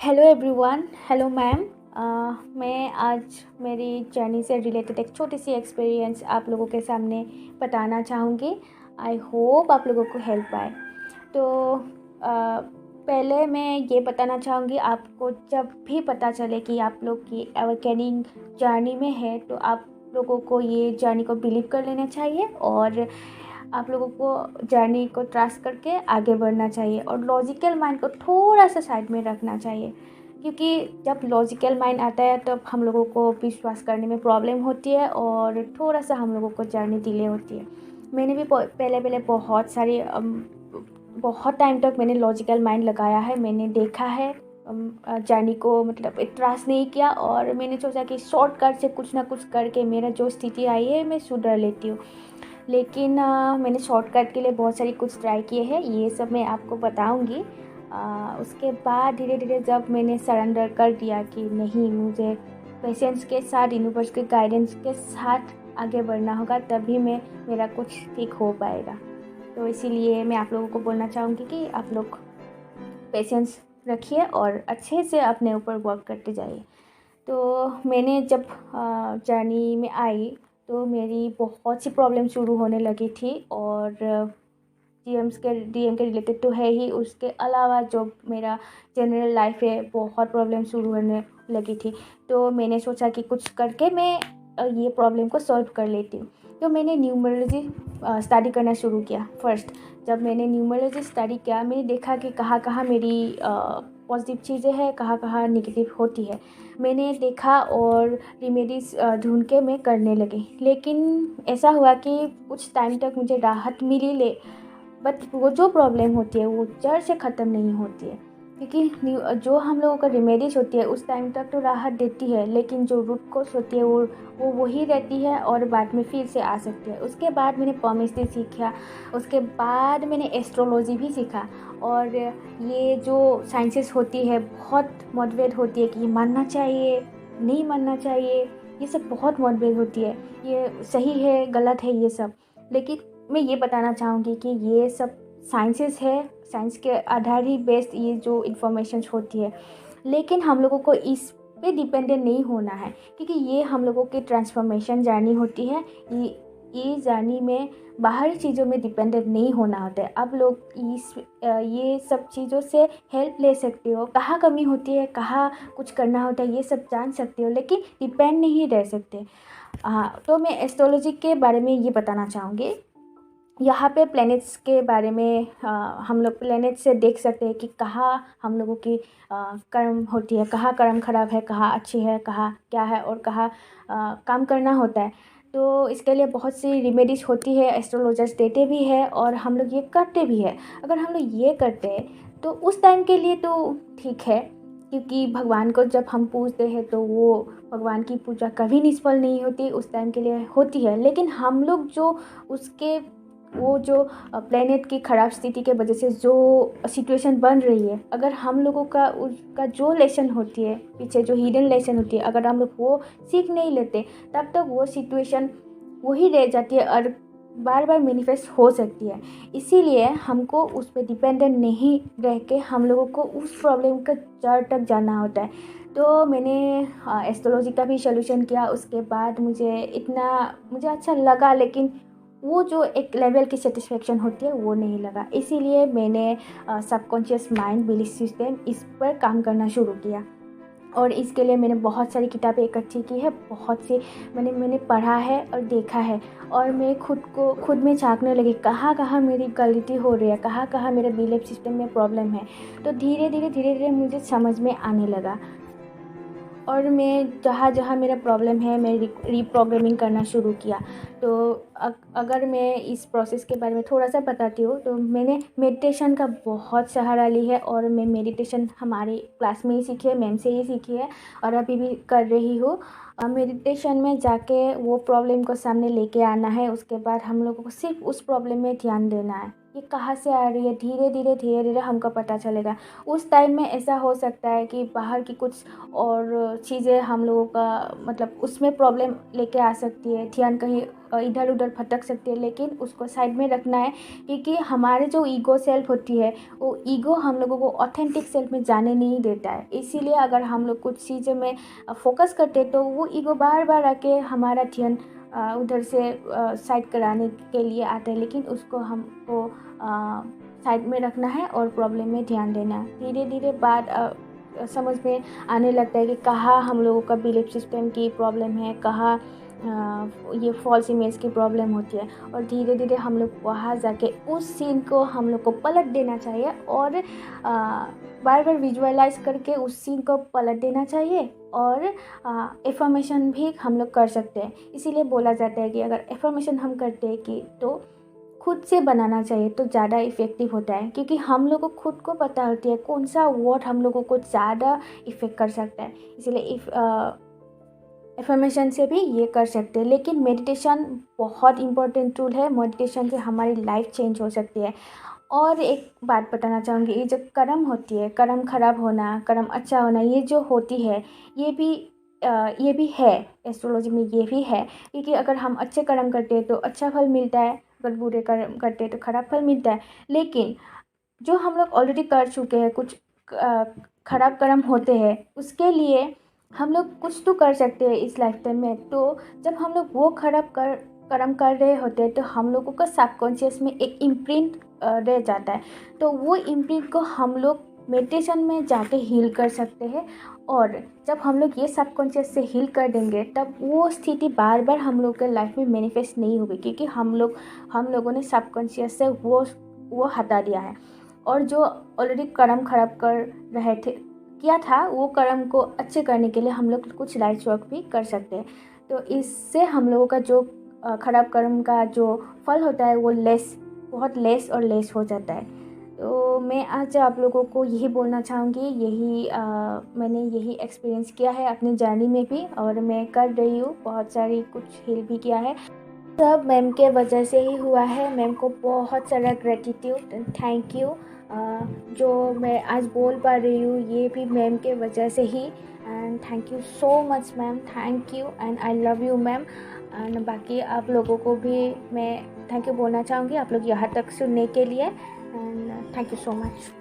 Hello everyone. Hello ma'am. मैं आज मेरी जर्नी से रिलेटेड एक छोटी सी एक्सपीरियंस आप लोगों के सामने बताना चाहूँगी। आई होप आप लोगों को हेल्प आए। तो पहले मैं ये बताना चाहूँगी, आपको जब भी पता चले कि आप लोग की अवेकनिंग जर्नी में है तो आप लोगों को ये जर्नी को बिलीव कर लेना चाहिए और आप लोगों को जर्नी को ट्रस्ट करके आगे बढ़ना चाहिए और लॉजिकल माइंड को थोड़ा सा साइड में रखना चाहिए, क्योंकि जब लॉजिकल माइंड आता है तब हम लोगों को विश्वास करने में प्रॉब्लम होती है और थोड़ा सा हम लोगों को जर्नी डिले होती है। मैंने भी पहले पहले बहुत टाइम तक मैंने लॉजिकल माइंड लगाया है। मैंने देखा है जर्नी को, मतलब ट्रस्ट नहीं किया और मैंने सोचा कि शॉर्टकट से कुछ ना कुछ करके मेरा जो स्थिति आई है मैं सुधर लेती हूँ। लेकिन मैंने शॉर्टकट के लिए बहुत सारी कुछ ट्राई किए हैं, ये सब मैं आपको बताऊंगी। उसके बाद धीरे धीरे जब मैंने सरेंडर कर दिया कि नहीं, मुझे पेशेंस के साथ, यूनिवर्स के गाइडेंस के साथ आगे बढ़ना होगा, तभी मेरा कुछ ठीक हो पाएगा। तो इसीलिए मैं आप लोगों को बोलना चाहूँगी कि आप लोग पेशेंस रखिए और अच्छे से अपने ऊपर वर्क करते जाइए। तो मैंने जब जर्नी में आई तो मेरी बहुत सी प्रॉब्लम शुरू होने लगी थी और डीएम के रिलेटेड तो है ही, उसके अलावा जो मेरा जनरल लाइफ है बहुत प्रॉब्लम शुरू होने लगी थी। तो मैंने सोचा कि कुछ करके मैं ये प्रॉब्लम को सॉल्व कर लेती हूँ। तो मैंने न्यूमरोलॉजी स्टडी करना शुरू किया। फर्स्ट जब मैंने न्यूमरोलॉजी स्टडी किया, मैंने देखा कि कहाँ कहाँ मेरी पॉजिटिव चीज़ें हैं, कहाँ कहाँ निगेटिव होती है। मैंने देखा और रेमेडीज ढूंढ के मैं करने लगी। लेकिन ऐसा हुआ कि कुछ टाइम तक मुझे राहत मिली, बट वो जो प्रॉब्लम होती है वो जड़ से ख़त्म नहीं होती है, क्योंकि जो हम लोगों का रेमेडीज होती है उस टाइम तक तो राहत देती है, लेकिन जो रूट कॉज होती है वो वही रहती है और बाद में फिर से आ सकती है। उसके बाद मैंने पॉमिस्ट्री सीखा, उसके बाद मैंने एस्ट्रोलॉजी भी सीखा। और ये जो साइंसेस होती है बहुत मतभेद होती है कि ये मानना चाहिए, नहीं मानना चाहिए, ये सब बहुत मतभेद होती है, ये सही है गलत है ये सब। लेकिन मैं ये बताना चाहूँगी कि ये सब साइंसेस है, साइंस के आधार ही बेस्ड ये जो इन्फॉर्मेशंस होती है। लेकिन हम लोगों को इस पे डिपेंडेंट नहीं होना है, क्योंकि ये हम लोगों की ट्रांसफॉर्मेशन जर्नी होती है। ये जर्नी में बाहरी चीज़ों में डिपेंडेंट नहीं होना होता है। आप लोग ये सब चीज़ों से हेल्प ले सकते हो, कहाँ कमी होती है, कहाँ कुछ करना होता है, ये सब जान सकते हो, लेकिन डिपेंड नहीं रह सकते। हाँ, तो मैं एस्ट्रोलॉजी के बारे में ये बताना चाहूँगी। यहाँ पे प्लैनेट्स के बारे में हम लोग प्लैनेट से देख सकते हैं कि कहाँ हम लोगों की कर्म होती है, कहाँ कर्म खराब है, कहाँ अच्छी है, कहाँ क्या है और कहाँ काम करना होता है। तो इसके लिए बहुत सी रेमेडीज होती है, एस्ट्रोलॉजर्स देते भी है और हम लोग ये करते भी है। अगर हम लोग ये करते हैं तो उस टाइम के लिए तो ठीक है, क्योंकि भगवान को जब हम पूजते हैं तो वो भगवान की पूजा कभी निष्फल नहीं होती, उस टाइम के लिए होती है। लेकिन हम लोग जो उसके वो जो प्लेनेट की ख़राब स्थिति के वजह से जो सिचुएशन बन रही है, अगर हम लोगों का उसका जो लेसन होती है, पीछे जो हिडन लेसन होती है, अगर हम लोग वो सीख नहीं लेते तब तक वो सिचुएशन वही रह जाती है और बार बार मैनिफेस्ट हो सकती है। इसीलिए हमको उस पर डिपेंडेंट नहीं रह के हम लोगों को उस प्रॉब्लम का जड़ तक जाना होता है। तो मैंने एस्ट्रोलॉजी का भी सोल्यूशन किया। उसके बाद मुझे अच्छा लगा, लेकिन वो जो एक लेवल की सेटिस्फेक्शन होती है वो नहीं लगा। इसीलिए मैंने सबकॉन्शियस माइंड बिलीफ सिस्टम इस पर काम करना शुरू किया और इसके लिए मैंने बहुत सारी किताबें इकट्ठी की है, बहुत सी मैंने पढ़ा है और देखा है। और मैं खुद में झांकने लगी कहाँ कहाँ मेरी गलती हो रही है, कहाँ कहाँ मेरे बिलीफ सिस्टम में प्रॉब्लम है। तो धीरे धीरे मुझे समझ में आने लगा और मैं जहाँ जहाँ मेरा प्रॉब्लम है मैं रीप्रोग्रामिंग करना शुरू किया। तो अगर मैं इस प्रोसेस के बारे में थोड़ा सा बताती हूँ, तो मैंने मेडिटेशन का बहुत सहारा ली है और मैं मेडिटेशन हमारी क्लास में ही सीखी है, मैम से ही सीखी है और अभी भी कर रही हूँ। मेडिटेशन में जाके वो प्रॉब्लम को सामने लेके आना है, उसके बाद हम लोगों को सिर्फ उस प्रॉब्लम में ध्यान देना है। ये कहाँ से आ रही है, धीरे धीरे हमको पता चलेगा। उस टाइम में ऐसा हो सकता है कि बाहर की कुछ और चीज़ें हम लोगों का मतलब उसमें प्रॉब्लम लेके आ सकती है, ध्यान कहीं इधर उधर भटक सकती है, लेकिन उसको साइड में रखना है। क्योंकि हमारे जो ईगो सेल्फ होती है, वो ईगो हम लोगों को ऑथेंटिक सेल्फ में जाने नहीं देता है। इसीलिए अगर हम लोग कुछ चीज़ों में फोकस करते तो वो ईगो बार बार आके हमारा ध्यान उधर से साइड कराने के लिए आता है, लेकिन उसको हमको साइड में रखना है और प्रॉब्लम में ध्यान देना है। धीरे धीरे बात समझ में आने लगता है कि कहाँ हम लोगों का बिलीफ सिस्टम की प्रॉब्लम है, कहाँ ये फॉल्स इमेज की प्रॉब्लम होती है, और धीरे धीरे हम लोग वहाँ जाके उस सीन को हम लोग को पलट देना चाहिए और बार बार विजुअलाइज करके उस सीन को पलट देना चाहिए। और एफर्मेशन भी हम लोग कर सकते हैं। इसीलिए बोला जाता है कि अगर एफर्मेशन हम करते हैं कि तो खुद से बनाना चाहिए तो ज़्यादा इफ़ेक्टिव होता है, क्योंकि हम लोग को खुद को पता होती है कौन सा वर्ड हम लोगों को ज़्यादा इफ़ेक्ट कर सकता है। इसलिए एफर्मेशन से भी ये कर सकते हैं। लेकिन मेडिटेशन बहुत इंपॉर्टेंट टूल है। मेडिटेशन से हमारी लाइफ चेंज हो सकती है। और एक बात बताना चाहूँगी, ये जो कर्म होती है, कर्म खराब होना, कर्म अच्छा होना, ये जो होती है ये भी है एस्ट्रोलॉजी में, ये भी है। क्योंकि अगर हम अच्छे कर्म करते हैं तो अच्छा फल मिलता है, अगर बुरे कर्म करते हैं तो खराब फल मिलता है। लेकिन जो हम लोग ऑलरेडी कर चुके हैं, कुछ खराब कर्म होते हैं, उसके लिए हम लोग कुछ तो कर सकते हैं इस लाइफ टाइम में। तो जब हम लोग वो कर्म कर रहे होते हैं तो हम लोगों का सबकॉन्शियस में एक इम्प्रिंट रह जाता है। तो वो इम्प्रिंट को हम लोग मेडिटेशन में जाके हील कर सकते हैं। और जब हम लोग ये सबकॉन्शियस से हील कर देंगे तब वो स्थिति बार बार हम लोग के लाइफ में मैनिफेस्ट नहीं होगी, क्योंकि हम लोगों ने सबकॉन्शियस से वो हटा दिया है। और जो ऑलरेडी कर्म खराब कर रहे थे किया था, वो कर्म को अच्छे करने के लिए हम लोग कुछ लाइट वर्क भी कर सकते हैं। तो इससे हम लोगों का जो खराब कर्म का जो फल होता है वो बहुत लेस और लेस हो जाता है। तो मैं आज आप लोगों को यही बोलना चाहूँगी, मैंने यही एक्सपीरियंस किया है अपनी जर्नी में भी, और मैं कर रही हूँ, बहुत सारी कुछ हील भी किया है। सब मैम के वजह से ही हुआ है। मैम को बहुत सारा ग्रेटिट्यूड एंड थैंक यू। जो मैं आज बोल पा रही हूँ ये भी मैम के वजह से ही। And thank you so much ma'am, thank you and I love you ma'am. And बाकी आप लोगों को भी मैं थैंक यू बोलना चाहूँगी, आप लोग यहाँ तक सुनने के लिए। And thank you so much.